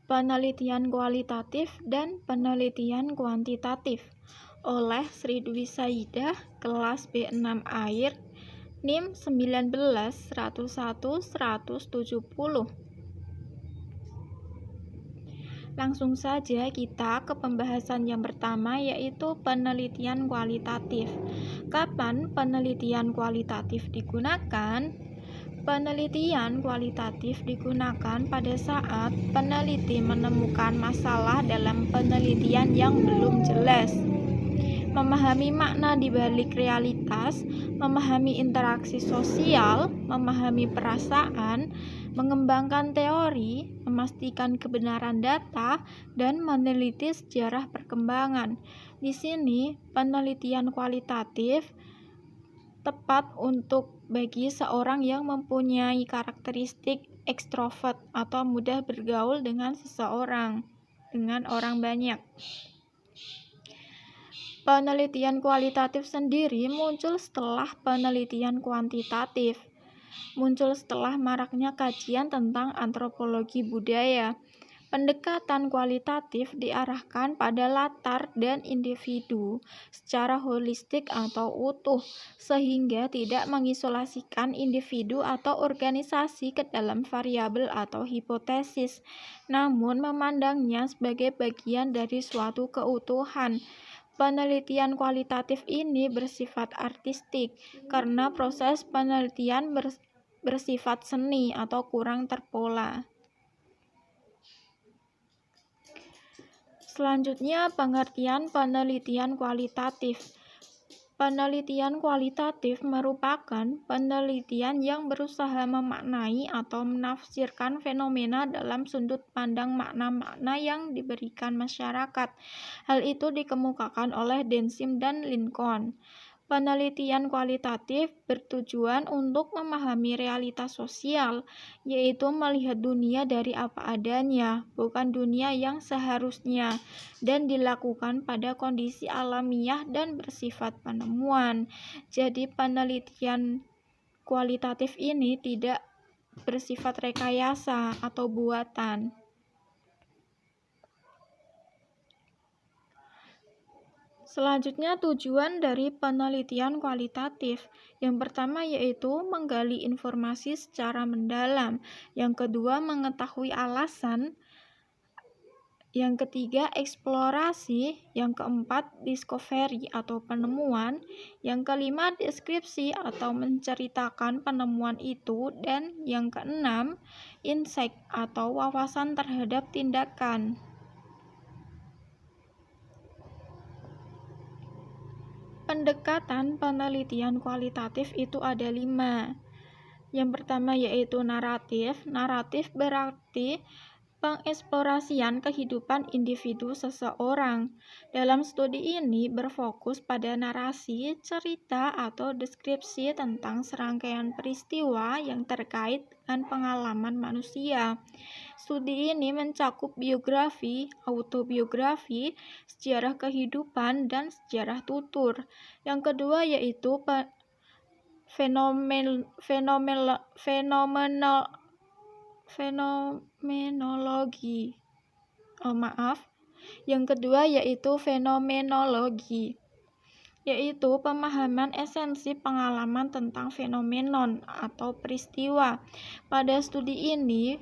Penelitian Kualitatif dan Penelitian Kuantitatif oleh Sri Dwi Saidah, kelas B6 Air, NIM 19-101-170. Langsung saja kita ke pembahasan yang pertama, yaitu penelitian kualitatif. Kapan penelitian kualitatif digunakan? Penelitian kualitatif digunakan pada saat peneliti menemukan masalah dalam penelitian yang belum jelas, memahami makna di balik realitas, memahami interaksi sosial, memahami perasaan, mengembangkan teori, memastikan kebenaran data, dan meneliti sejarah perkembangan. Di sini, penelitian kualitatif tepat untuk bagi seorang yang mempunyai karakteristik ekstrovert atau mudah bergaul dengan orang banyak. Penelitian kualitatif sendiri muncul setelah penelitian kuantitatif. Muncul setelah maraknya kajian tentang antropologi budaya. Pendekatan kualitatif diarahkan pada latar dan individu secara holistik atau utuh, sehingga tidak mengisolasikan individu atau organisasi ke dalam variabel atau hipotesis, namun memandangnya sebagai bagian dari suatu keutuhan. Penelitian kualitatif ini bersifat artistik, karena proses penelitian bersifat seni atau kurang terpola. Selanjutnya, pengertian penelitian kualitatif. Penelitian kualitatif merupakan penelitian yang berusaha memaknai atau menafsirkan fenomena dalam sudut pandang makna-makna yang diberikan masyarakat. Hal itu dikemukakan oleh Densim dan Lincoln. Penelitian kualitatif bertujuan untuk memahami realitas sosial, yaitu melihat dunia dari apa adanya, bukan dunia yang seharusnya, dan dilakukan pada kondisi alamiah dan bersifat penemuan. Jadi penelitian kualitatif ini tidak bersifat rekayasa atau buatan. Selanjutnya, tujuan dari penelitian kualitatif. Yang pertama yaitu menggali informasi secara mendalam. Yang kedua, mengetahui alasan. Yang ketiga, eksplorasi. Yang keempat, discovery atau penemuan. Yang kelima, deskripsi atau menceritakan penemuan itu. Dan yang keenam, insight atau wawasan terhadap tindakan. Pendekatan penelitian kualitatif itu ada 5. Yang pertama yaitu naratif. Naratif berarti pengeksplorasian kehidupan individu seseorang. Dalam studi ini berfokus pada narasi, cerita, atau deskripsi tentang serangkaian peristiwa yang terkait dengan pengalaman manusia. Studi ini mencakup biografi, autobiografi, sejarah kehidupan, dan sejarah tutur. Yang kedua yaitu fenomenologi. Yang kedua yaitu fenomenologi, yaitu pemahaman esensi pengalaman tentang fenomenon atau peristiwa. Pada studi ini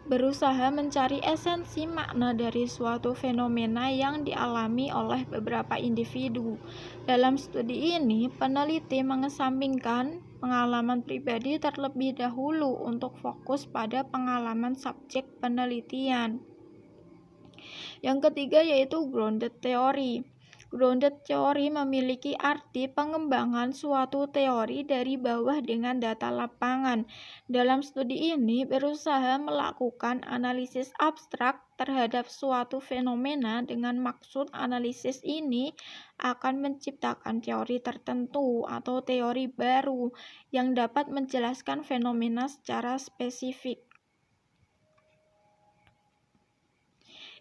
berusaha mencari esensi makna dari suatu fenomena yang dialami oleh beberapa individu. Dalam studi ini, peneliti mengesampingkan pengalaman pribadi terlebih dahulu untuk fokus pada pengalaman subjek penelitian. Yang ketiga yaitu grounded theory. Grounded theory memiliki arti pengembangan suatu teori dari bawah dengan data lapangan. Dalam studi ini berusaha melakukan analisis abstrak terhadap suatu fenomena dengan maksud analisis ini akan menciptakan teori tertentu atau teori baru yang dapat menjelaskan fenomena secara spesifik.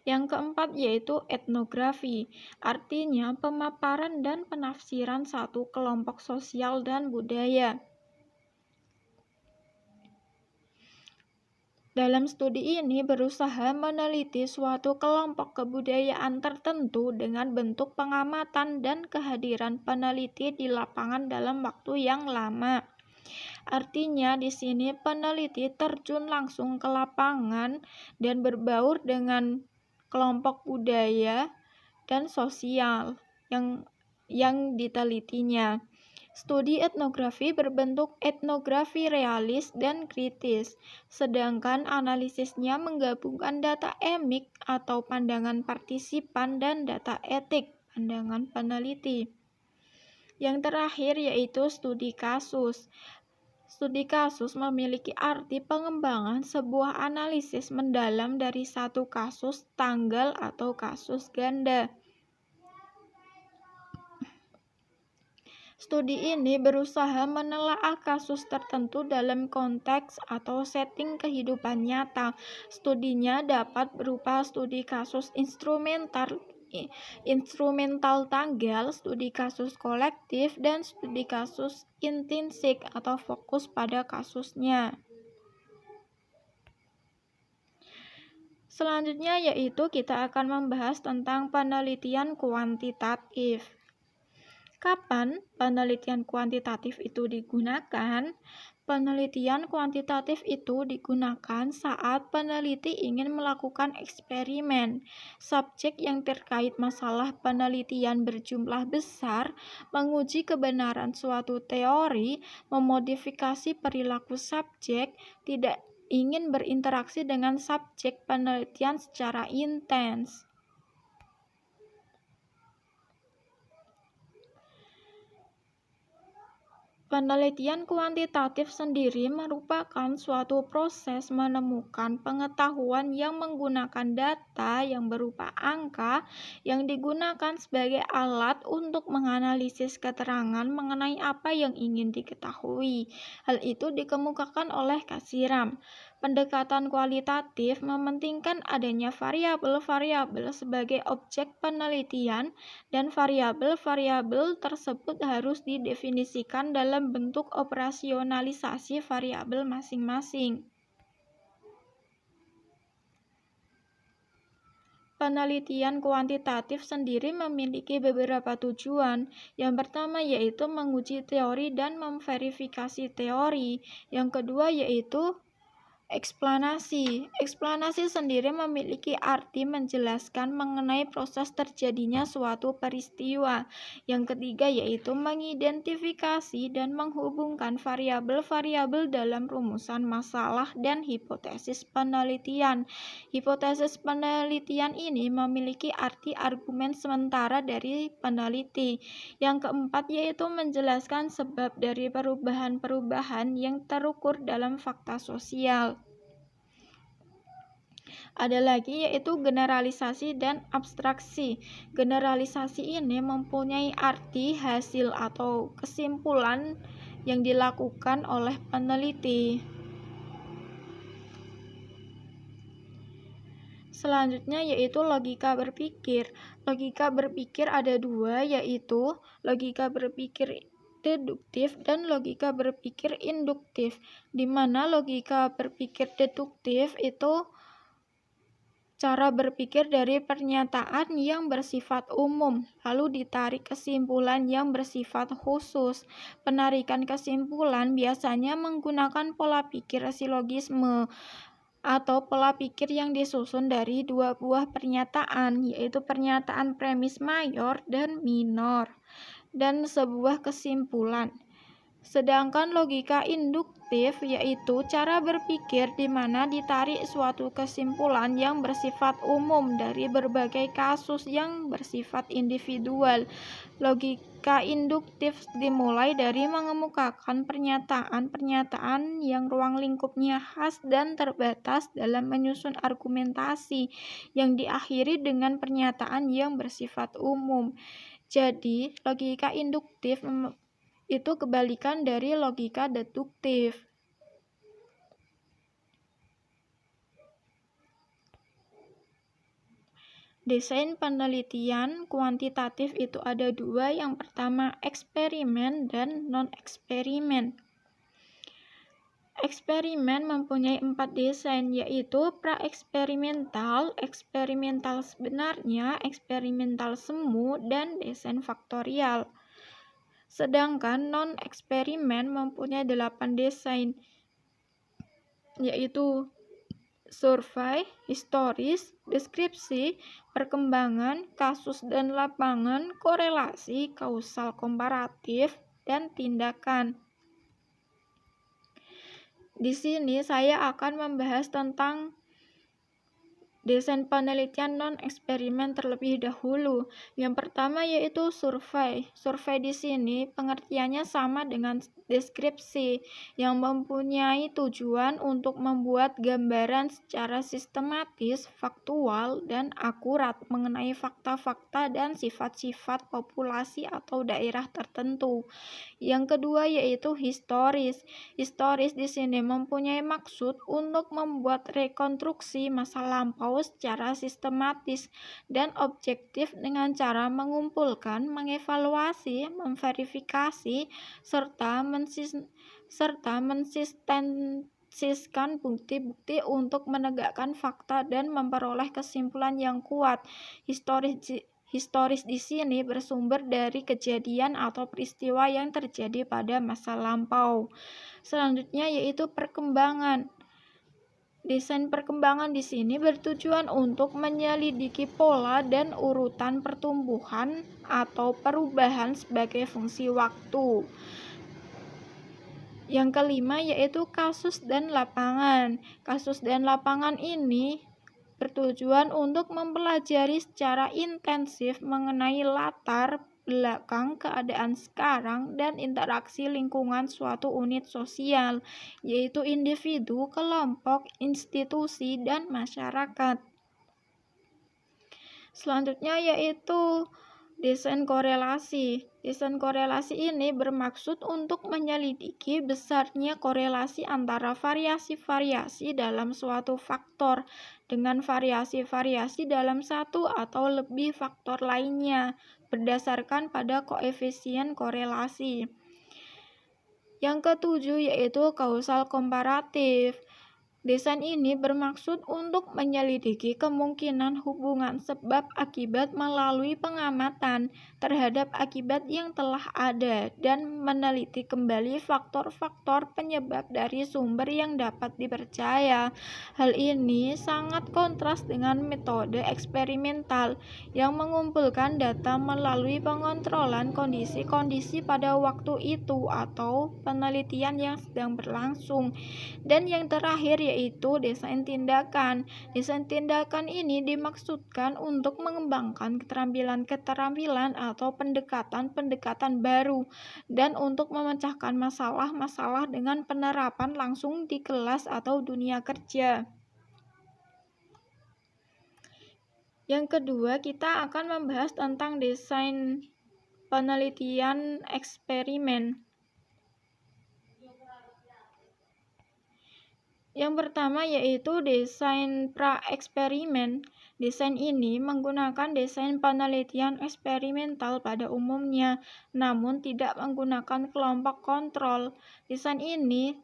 Yang keempat yaitu etnografi, artinya pemaparan dan penafsiran satu kelompok sosial dan budaya. Dalam studi ini berusaha meneliti suatu kelompok kebudayaan tertentu dengan bentuk pengamatan dan kehadiran peneliti di lapangan dalam waktu yang lama. Artinya di sini peneliti terjun langsung ke lapangan dan berbaur dengan kelompok budaya dan sosial yang ditelitinya. Studi etnografi berbentuk etnografi realis dan kritis, sedangkan analisisnya menggabungkan data emik atau pandangan partisipan dan data etik, pandangan peneliti. Yang terakhir yaitu studi kasus. Studi kasus memiliki arti pengembangan sebuah analisis mendalam dari satu kasus tanggal atau kasus ganda. Studi ini berusaha menelaah kasus tertentu dalam konteks atau setting kehidupan nyata. Studinya dapat berupa studi kasus instrumental tanggal, studi kasus kolektif, dan studi kasus intrinsik atau fokus pada kasusnya. Selanjutnya yaitu kita akan membahas tentang penelitian kuantitatif. Kapan penelitian kuantitatif itu digunakan? Penelitian kuantitatif itu digunakan saat peneliti ingin melakukan eksperimen. Subjek yang terkait masalah penelitian berjumlah besar, menguji kebenaran suatu teori, memodifikasi perilaku subjek, tidak ingin berinteraksi dengan subjek penelitian secara intens. Penelitian kuantitatif sendiri merupakan suatu proses menemukan pengetahuan yang menggunakan data yang berupa angka yang digunakan sebagai alat untuk menganalisis keterangan mengenai apa yang ingin diketahui. Hal itu dikemukakan oleh Kasiram. Pendekatan kualitatif mementingkan adanya variabel-variabel sebagai objek penelitian dan variabel-variabel tersebut harus didefinisikan dalam bentuk operasionalisasi variabel masing-masing. Penelitian kuantitatif sendiri memiliki beberapa tujuan. Yang pertama yaitu menguji teori dan memverifikasi teori. Yang kedua yaitu eksplanasi. Eksplanasi sendiri memiliki arti menjelaskan mengenai proses terjadinya suatu peristiwa. Yang ketiga yaitu mengidentifikasi dan menghubungkan variabel-variabel dalam rumusan masalah dan hipotesis penelitian. Hipotesis penelitian ini memiliki arti argumen sementara dari peneliti. Yang keempat yaitu menjelaskan sebab dari perubahan-perubahan yang terukur dalam fakta sosial. Ada lagi yaitu generalisasi dan abstraksi. Generalisasi ini mempunyai arti hasil atau kesimpulan yang dilakukan oleh peneliti. Selanjutnya yaitu logika berpikir. Logika berpikir ada dua, yaitu logika berpikir deduktif dan logika berpikir induktif. Di mana logika berpikir deduktif itu cara berpikir dari pernyataan yang bersifat umum, lalu ditarik kesimpulan yang bersifat khusus. Penarikan kesimpulan biasanya menggunakan pola pikir silogisme atau pola pikir yang disusun dari dua buah pernyataan, yaitu pernyataan premis mayor dan minor, dan sebuah kesimpulan. Sedangkan logika induktif yaitu cara berpikir di mana ditarik suatu kesimpulan yang bersifat umum dari berbagai kasus yang bersifat individual. Logika induktif dimulai dari mengemukakan pernyataan-pernyataan yang ruang lingkupnya khas dan terbatas dalam menyusun argumentasi yang diakhiri dengan pernyataan yang bersifat umum. Jadi, logika induktif itu kebalikan dari logika deduktif. Desain penelitian kuantitatif itu ada dua, yang pertama eksperimen dan non-eksperimen. Eksperimen mempunyai 4 desain, yaitu pra-eksperimental, eksperimental sebenarnya, eksperimental semu, dan desain faktorial. Sedangkan non-eksperimen mempunyai 8 desain, yaitu survei, historis, deskripsi, perkembangan, kasus dan lapangan, korelasi, kausal komparatif, dan tindakan. Di sini saya akan membahas tentang desain penelitian non-eksperimen terlebih dahulu. Yang pertama yaitu survei. Survei di sini pengertiannya sama dengan deskripsi, yang mempunyai tujuan untuk membuat gambaran secara sistematis, faktual, dan akurat mengenai fakta-fakta dan sifat-sifat populasi atau daerah tertentu. Yang kedua yaitu historis. Historis di sini mempunyai maksud untuk membuat rekonstruksi masa lampau secara sistematis dan objektif dengan cara mengumpulkan, mengevaluasi, memverifikasi, serta mensistensiskan bukti-bukti untuk menegakkan fakta dan memperoleh kesimpulan yang kuat. Historis di sini bersumber dari kejadian atau peristiwa yang terjadi pada masa lampau. Selanjutnya yaitu perkembangan. Desain perkembangan di sini bertujuan untuk menyelidiki pola dan urutan pertumbuhan atau perubahan sebagai fungsi waktu. Yang kelima yaitu kasus dan lapangan. Kasus dan lapangan ini bertujuan untuk mempelajari secara intensif mengenai latar belakang keadaan sekarang dan interaksi lingkungan suatu unit sosial, yaitu individu, kelompok, institusi, dan masyarakat. Selanjutnya yaitu desain korelasi. Desain korelasi ini bermaksud untuk menyelidiki besarnya korelasi antara variasi-variasi dalam suatu faktor dengan variasi-variasi dalam satu atau lebih faktor lainnya berdasarkan pada koefisien korelasi. Yang ketujuh yaitu kausal komparatif. Desain ini bermaksud untuk menyelidiki kemungkinan hubungan sebab akibat melalui pengamatan terhadap akibat yang telah ada dan meneliti kembali faktor-faktor penyebab dari sumber yang dapat dipercaya. Hal ini sangat kontras dengan metode eksperimental yang mengumpulkan data melalui pengontrolan kondisi-kondisi pada waktu itu atau penelitian yang sedang berlangsung. Dan yang terakhir yaitu desain tindakan. Desain tindakan ini dimaksudkan untuk mengembangkan keterampilan-keterampilan atau pendekatan-pendekatan baru dan untuk memecahkan masalah-masalah dengan penerapan langsung di kelas atau dunia kerja. Yang kedua, kita akan membahas tentang desain penelitian eksperimen. Yang pertama yaitu desain pra-eksperimen. Desain ini menggunakan desain penelitian eksperimental pada umumnya, namun tidak menggunakan kelompok kontrol. Desain ini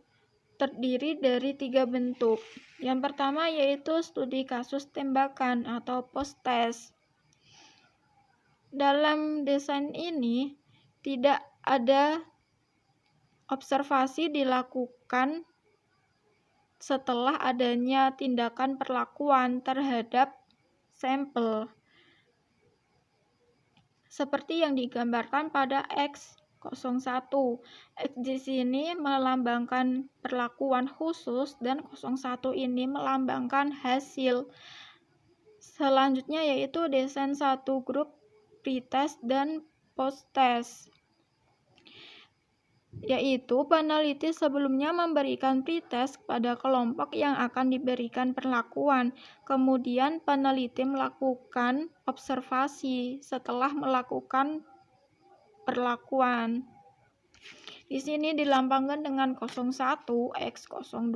terdiri dari 3 bentuk. Yang pertama yaitu studi kasus tembakan atau post-test. Dalam desain ini tidak ada observasi dilakukan setelah adanya tindakan perlakuan terhadap sampel, seperti yang digambarkan pada X01. X di sini melambangkan perlakuan khusus dan 01 ini melambangkan hasil. Selanjutnya yaitu desain satu grup pretest dan post-test, yaitu peneliti sebelumnya memberikan pretest kepada kelompok yang akan diberikan perlakuan. Kemudian peneliti melakukan observasi setelah melakukan perlakuan. Di sini dilambangkan dengan 01 X02,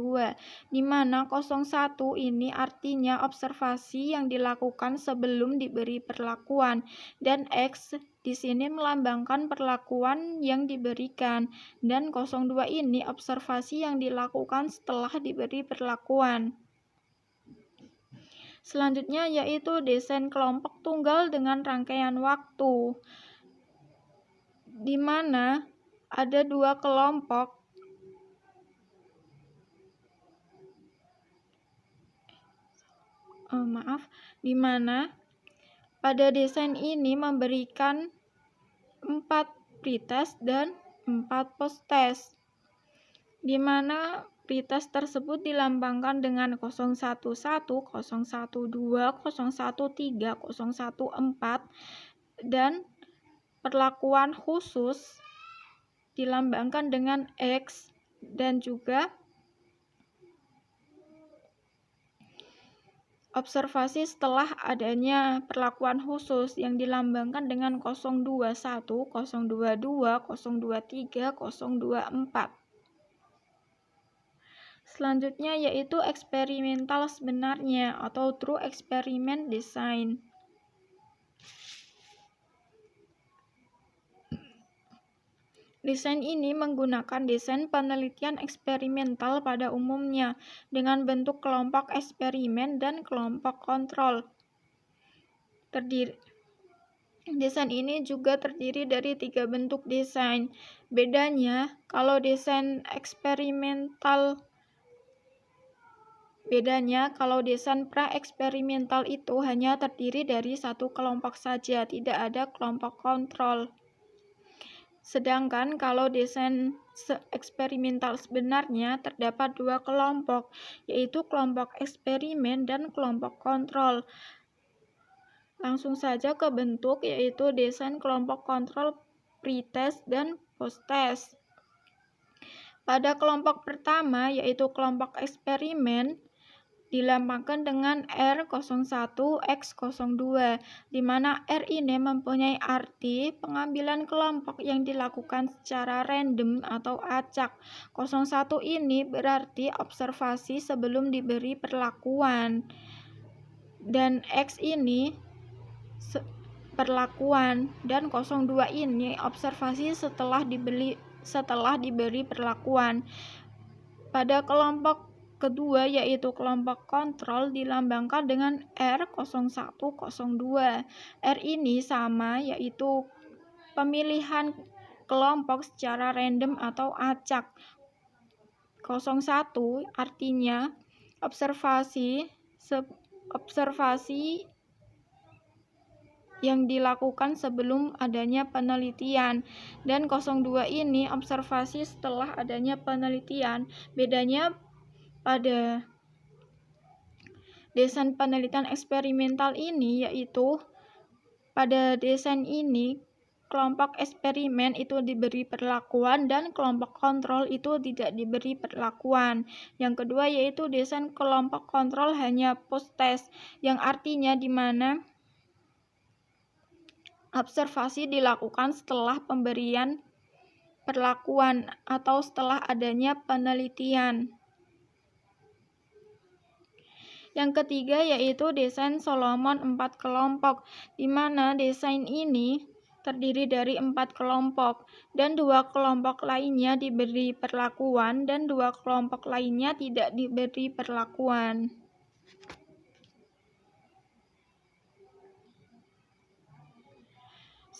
di mana 01 ini artinya observasi yang dilakukan sebelum diberi perlakuan, dan X di sini melambangkan perlakuan yang diberikan, dan 02 ini observasi yang dilakukan setelah diberi perlakuan. Selanjutnya yaitu desain kelompok tunggal dengan rangkaian waktu, di mana ada dua kelompok di mana pada desain ini memberikan 4 pretest dan 4 posttest, di mana pretest tersebut dilambangkan dengan 011, 012, 013, 014, dan perlakuan khusus dilambangkan dengan X, dan juga observasi setelah adanya perlakuan khusus yang dilambangkan dengan 021, 022, 023, 024. Selanjutnya yaitu eksperimental sebenarnya atau true experiment design. Desain ini menggunakan desain penelitian eksperimental pada umumnya dengan bentuk kelompok eksperimen dan kelompok kontrol. Desain ini juga terdiri dari 3 bentuk desain. Bedanya, kalau desain pra-eksperimental itu hanya terdiri dari satu kelompok saja, tidak ada kelompok kontrol. Sedangkan kalau desain eksperimental sebenarnya terdapat 2 kelompok, yaitu kelompok eksperimen dan kelompok kontrol. Langsung saja ke bentuk, yaitu desain kelompok kontrol pretest dan posttest. Pada kelompok pertama, yaitu kelompok eksperimen, dilambangkan dengan R01X02, di mana R ini mempunyai arti pengambilan kelompok yang dilakukan secara random atau acak. 01 ini berarti observasi sebelum diberi perlakuan, dan X ini perlakuan, dan 02 ini observasi setelah diberi perlakuan. Pada kelompok kedua, yaitu kelompok kontrol, dilambangkan dengan R0102. R ini sama, yaitu pemilihan kelompok secara random atau acak. 01 artinya observasi yang dilakukan sebelum adanya penelitian, dan 02 ini observasi setelah adanya penelitian. Bedanya pada desain penelitian eksperimental ini yaitu pada desain ini kelompok eksperimen itu diberi perlakuan dan kelompok kontrol itu tidak diberi perlakuan. Yang kedua yaitu desain kelompok kontrol hanya post-test, yang artinya di mana observasi dilakukan setelah pemberian perlakuan atau setelah adanya penelitian. Yang ketiga yaitu desain Solomon 4 kelompok, di mana desain ini terdiri dari 4 kelompok, dan 2 kelompok lainnya diberi perlakuan dan 2 kelompok lainnya tidak diberi perlakuan.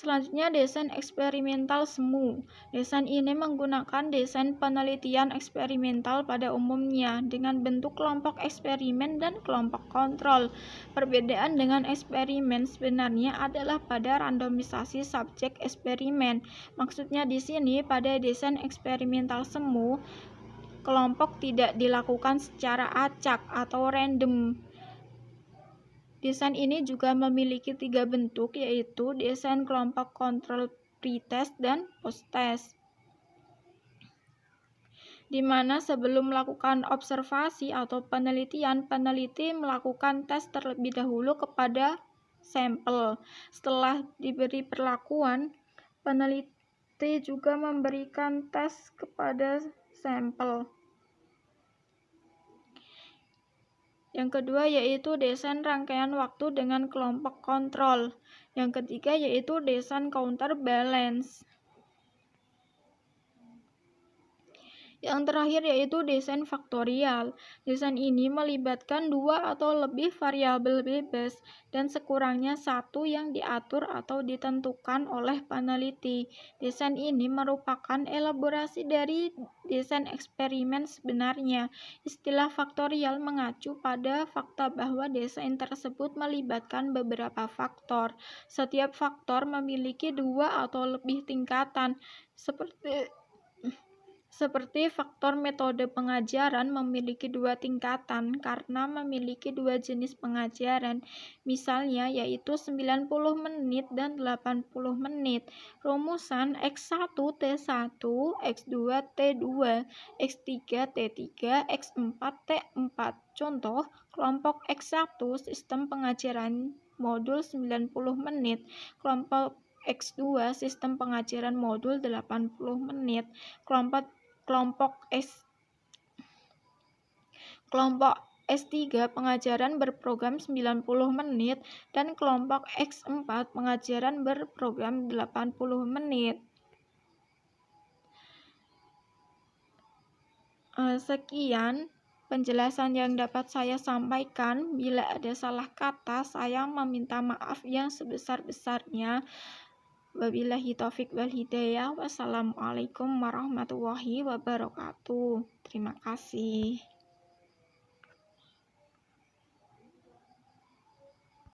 Selanjutnya desain eksperimental semu. Desain ini menggunakan desain penelitian eksperimental pada umumnya dengan bentuk kelompok eksperimen dan kelompok kontrol. Perbedaan dengan eksperimen sebenarnya adalah pada randomisasi subjek eksperimen. Maksudnya di sini pada desain eksperimental semu, kelompok tidak dilakukan secara acak atau random. Desain ini juga memiliki 3 bentuk, yaitu desain kelompok kontrol pretest dan posttest, di mana sebelum melakukan observasi atau penelitian, peneliti melakukan tes terlebih dahulu kepada sampel. Setelah diberi perlakuan, peneliti juga memberikan tes kepada sampel. Yang kedua yaitu desain rangkaian waktu dengan kelompok kontrol. Yang ketiga yaitu desain counterbalance. Yang terakhir yaitu desain faktorial. Desain ini melibatkan dua atau lebih variabel bebas dan sekurangnya satu yang diatur atau ditentukan oleh peneliti. Desain ini merupakan elaborasi dari desain eksperimen sebenarnya. Istilah faktorial mengacu pada fakta bahwa desain tersebut melibatkan beberapa faktor. Setiap faktor memiliki dua atau lebih tingkatan, seperti faktor metode pengajaran memiliki dua tingkatan karena memiliki dua jenis pengajaran, misalnya yaitu 90 menit dan 80 menit. Rumusan X1 T1, X2 T2, X3 T3, X4 T4. Contoh, kelompok X1 sistem pengajaran modul 90 menit, kelompok X2 sistem pengajaran modul 80 menit, kelompok S3 pengajaran berprogram 90 menit dan kelompok X4 pengajaran berprogram 80 menit. Sekian penjelasan yang dapat saya sampaikan. Bila ada salah kata, saya meminta maaf yang sebesar-besarnya. Wabillahi taufik wal hidayah. Wassalamualaikum warahmatullahi wabarakatuh. Terima kasih.